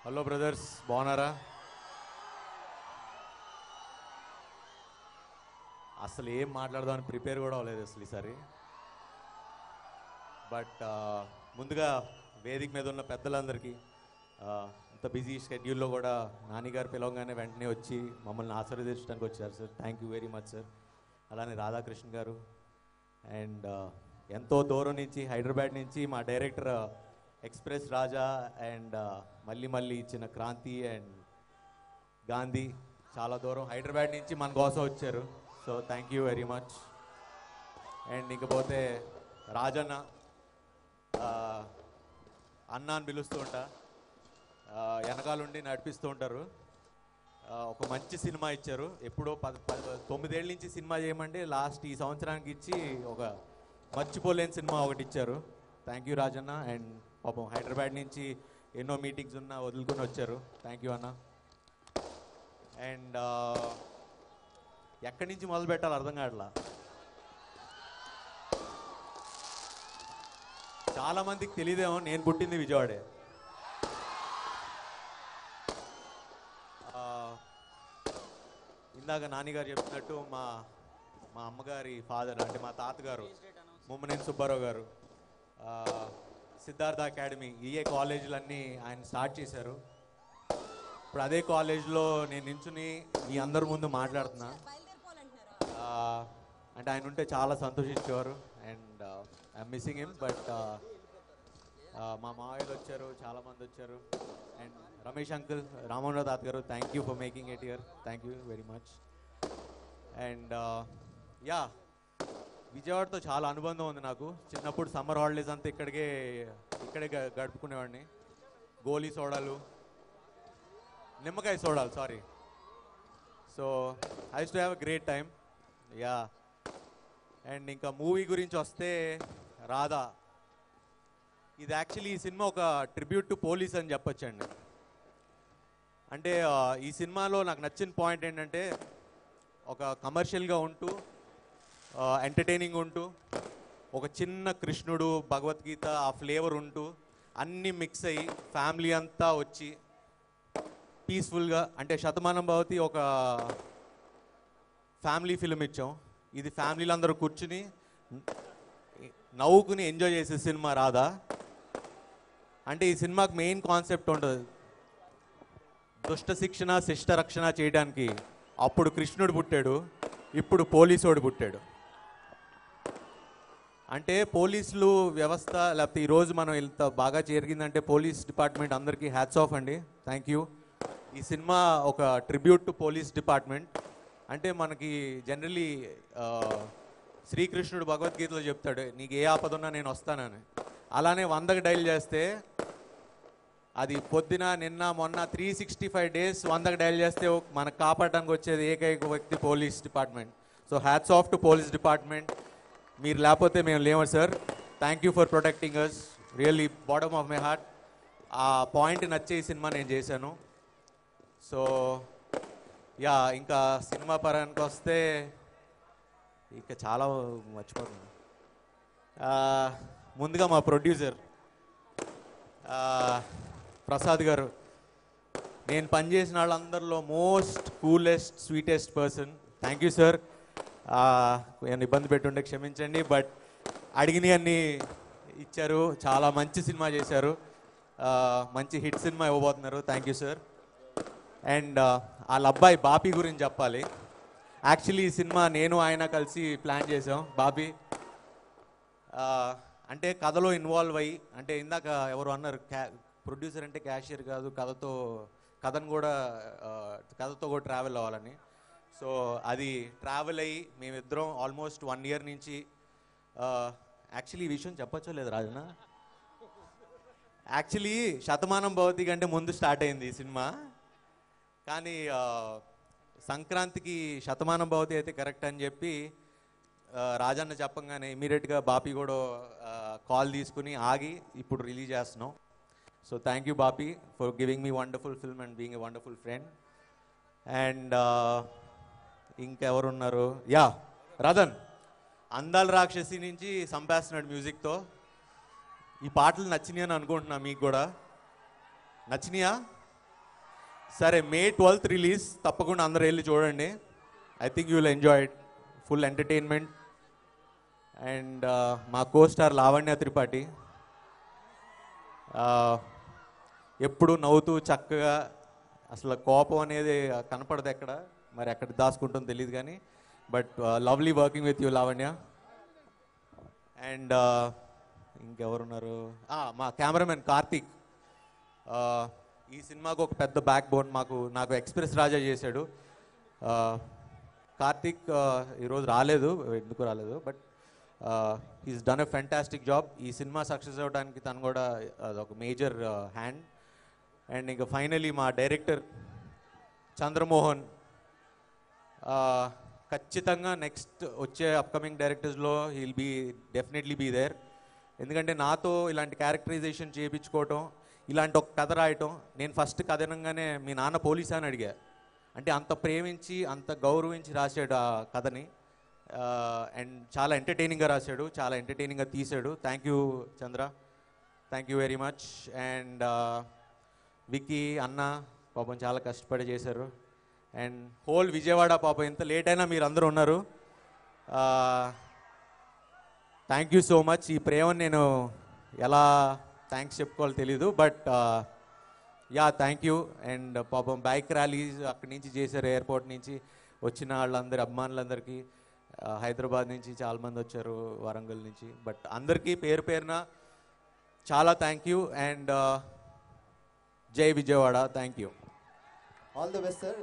Hello brothers, బాగున్నారా? అసలు ఏం మాట్లాడదామని ప్రిపేర్ కూడా అవ్వలేదు అసలు ఈసారి. బట్ ముందుగా వేదిక మీద ఉన్న పెద్దలందరికీ, ఇంత బిజీ షెడ్యూల్లో కూడా నాన్నగారు పిలవగానే వెంటనే వచ్చి మమ్మల్ని ఆశీర్వదించడానికి వచ్చారు sir. Thank you very much sir. అలానే రాధాకృష్ణ గారు అండ్ ఎంతో దూరం నుంచి హైదరాబాద్ నుంచి మా డైరెక్టర్ ఎక్స్ప్రెస్ రాజా అండ్ మళ్ళీ ఇచ్చిన క్రాంతి అండ్ గాంధీ చాలా దూరం హైదరాబాద్ నుంచి మన కోసం వచ్చారు. So thank you very much. And ఇకపోతే రాజన్న అన్న అని పిలుస్తూ ఉంటా, వెనకాలండి నడిపిస్తూ ఉంటారు. ఒక మంచి సినిమా ఇచ్చారు. ఎప్పుడో 9 ఏళ్ళ నుంచి సినిమా చేయమంటే లాస్ట్ ఈ సంవత్సరానికి ఇచ్చి ఒక మర్చిపోలేని సినిమా ఒకటి ఇచ్చారు. Thank you Rajanna. అండ్ పాపం హైదరాబాద్ నుంచి ఎన్నో మీటింగ్స్ ఉన్నా వదులుకొని వచ్చారు. థ్యాంక్ యూ అన్న. అండ్ ఎక్కడి నుంచి మొదలు పెట్టాలి అర్థం కావట్లా. చాలా మందికి తెలియదేమో, నేను పుట్టింది విజయవాడే. ఇందాక నాన్నగారు చెప్పినట్టు మా అమ్మగారి ఫాదర్ అంటే మా తాతగారు ముమ్మనేని సుబ్బారావు గారు సిద్ధార్థ అకాడమీ ఈఏ కాలేజీలన్నీ ఆయన స్టార్ట్ చేశారు. ఇప్పుడు అదే కాలేజ్లో నేను నించుని మీ అందరి ముందు మాట్లాడుతున్నా. అంటే ఆయన ఉంటే చాలా సంతోషించేవారు. And I'm missing him. But మా మావయ్యలు వచ్చారు, చాలామంది వచ్చారు. అండ్ రమేష్ అంకుల్, రామోహన్ తాత గారు, thank you for making it here. Thank you very much. And yeah, విజయవాడతో చాలా అనుబంధం ఉంది నాకు. చిన్నప్పుడు సమ్మర్ హాలిడేస్ అంతా ఇక్కడే గడుపుకునేవాడిని. గోలీ సోడాలు, నిమ్మకాయ సోడాలు, sorry. So I use to have a great time. Yeah. And ఇంకా మూవీ గురించి వస్తే రాధా, ఇది యాక్చువల్లీ ఈ సినిమా ఒక ట్రిబ్యూట్ టు పోలీస్ అని చెప్పొచ్చండి. అంటే ఈ సినిమాలో నాకు నచ్చిన పాయింట్ ఏంటంటే ఒక కమర్షియల్గా ఉంటూ ఎంటర్టైనింగ్ ఉంటూ ఒక చిన్న కృష్ణుడు భగవద్గీత ఆ ఫ్లేవర్ ఉంటూ అన్నీ మిక్స్ అయ్యి ఫ్యామిలీ అంతా వచ్చి పీస్ఫుల్గా, అంటే శతమానం భవతి ఒక ఫ్యామిలీ ఫిల్మ్ ఇచ్చాం. ఇది ఫ్యామిలీలు అందరూ కూర్చుని నవ్వుకుని ఎంజాయ్ చేసే సినిమా రాధా. అంటే ఈ సినిమాకి మెయిన్ కాన్సెప్ట్ ఉంటుంది, దుష్ట శిక్షణ శిష్ట రక్షణ చేయడానికి. అప్పుడు కృష్ణుడు పుట్టాడు, ఇప్పుడు పోలీసోడు పుట్టాడు. అంటే పోలీసులు వ్యవస్థ లేకపోతే ఈరోజు మనం ఇంత బాగా జరిగిందంటే పోలీస్ డిపార్ట్మెంట్ అందరికీ హ్యాట్స్ ఆఫ్ అండి. Thank you. ఈ సినిమా ఒక ట్రిబ్యూట్ టు పోలీస్ డిపార్ట్మెంట్. అంటే మనకి జనరలీ శ్రీకృష్ణుడు భగవద్గీతలో చెప్తాడు, నీకు ఏ ఆపదున్నా నేను వస్తానని. అలానే 100కి డైల్ చేస్తే అది పొద్దున నిన్న మొన్న 365 days 100కి డైల్ చేస్తే మనకు కాపాడడానికి వచ్చేది ఏకైక వ్యక్తి police department. So hats off to police department. మీరు లేకపోతే మేము లేము sir. Thank you for protecting us, really bottom of my heart. ఆ పాయింట్ నచ్చే ఈ సినిమా నేను చేశాను. సో యా, ఇంకా సినిమా పరానికి వస్తే ఇంకా చాలా మర్చిపోతుంది. ముందుగా మా ప్రొడ్యూసర్ ప్రసాద్ గారు, నేను పనిచేసిన వాళ్ళందరిలో most coolest sweetest person. Thank you sir. నేను ఇబ్బంది పెట్టుంటే క్షమించండి. బట్ అడిగినవి అన్నీ ఇచ్చారు, చాలా మంచి సినిమా చేశారు, మంచి హిట్ సినిమా ఇవ్వబోతున్నారు. Thank you sir. అండ్ వాళ్ళ అబ్బాయి బాపీ గురించి చెప్పాలి. యాక్చువల్లీ ఈ సినిమా నేను ఆయన కలిసి ప్లాన్ చేసాం. బాపీ అంటే కథలో ఇన్వాల్వ్ అయ్యి, అంటే ఇందాక ఎవరు అన్నారు ప్రొడ్యూసర్ అంటే క్యాషియర్ కాదు, కథతో కూడా ట్రావెల్ అవ్వాలని. సో అది ట్రావెల్ అయ్యి మేమిద్దరం ఆల్మోస్ట్ 1 year నుంచి, యాక్చువల్లీ ఈ విషయం చెప్పచ్చో లేదు రాజన, యాక్చువల్లీ శతమానం భవతి కంటే ముందు స్టార్ట్ అయింది ఈ సినిమా. కానీ సంక్రాంతికి శతమానం భవతి అయితే కరెక్ట్ అని చెప్పి రాజన్న చెప్పంగానే ఇమీడియట్గా బాపీ కూడా కాల్ తీసుకుని ఆగి ఇప్పుడు రిలీజ్ చేస్తున్నాం. So thank you Bapi for giving me wonderful film and being a wonderful friend. And ఇంకెవరున్నారు, యా రదన్, అందాల రాక్షసి నుంచి సంపేస్తున్నాడు మ్యూజిక్తో. ఈ పాటలు నచ్చినాయి అని అనుకుంటున్నా, మీకు కూడా నచ్చినాయా? సరే, May 12th రిలీజ్, తప్పకుండా అందరూ వెళ్ళి చూడండి. I think you will enjoy it. Full entertainment. And మా కో స్టార్ లావణ్య త్రిపాఠి ఎప్పుడు నవ్వుతూ చక్కగా, అసలు కోపం అనేది కనపడదు ఎక్కడ, మరి ఎక్కడ దాచుకుంటుందో తెలియదు కానీ, but lovely working with you Lavanya. And ఇంకెవరున్నారు, మా కెమెరామెన్ కార్తీక్. ఈ సినిమాకు ఒక పెద్ద బ్యాక్ బోన్ నాకు ఎక్స్ప్రెస్ రాజా చేశాడు. కార్తీక్ ఈరోజు రాలేదు, ఎందుకు రాలేదు, but he's done a fantastic job. ఈ సినిమా సక్సెస్ అవ్వడానికి తను కూడా అదొక మేజర్ హ్యాండ్. అండ్ ఇంకా ఫైనలీ మా డైరెక్టర్ చంద్రమోహన్, ఖచ్చితంగా నెక్స్ట్ వచ్చే అప్కమింగ్ డైరెక్టర్స్లో he'll be definitely be there. ఎందుకంటే నాతో ఇలాంటి క్యారెక్టరైజేషన్ చేయించుకోవటం, ఇలాంటి ఒక కథ రాయటం, నేను ఫస్ట్ కథ వినంగానే మీ నాన్న పోలీసా అని అడిగా. అంటే అంత ప్రేమించి, అంత గౌరవించి రాశాడు ఆ కథని. అండ్ చాలా ఎంటర్టైనింగ్గా రాశాడు, చాలా ఎంటర్టైనింగ్గా తీశాడు. Thank you Chandra, thank you very much. And Vicky అన్న పాపం చాలా కష్టపడి చేశారు. అండ్ హోల్ విజయవాడ పాపం ఎంత లేట్ అయినా మీరు అందరూ ఉన్నారు. Thank you so much. ఈ ప్రేమను నేను ఎలా థ్యాంక్స్ చెప్పుకోవాలో తెలీదు, but yeah thank you. And పాపం బైక్ ర్యాలీస్ అక్కడి నుంచి చేశారు, ఎయిర్పోర్ట్ నుంచి వచ్చిన వాళ్ళందరి అభిమానులందరికీ. హైదరాబాద్ నుంచి చాలామంది వచ్చారు, వరంగల్ నుంచి, బట్ అందరికీ పేరు పేరున చాలా థ్యాంక్ యూ. అండ్ జై Vijayawada. Thank you. All the best sir.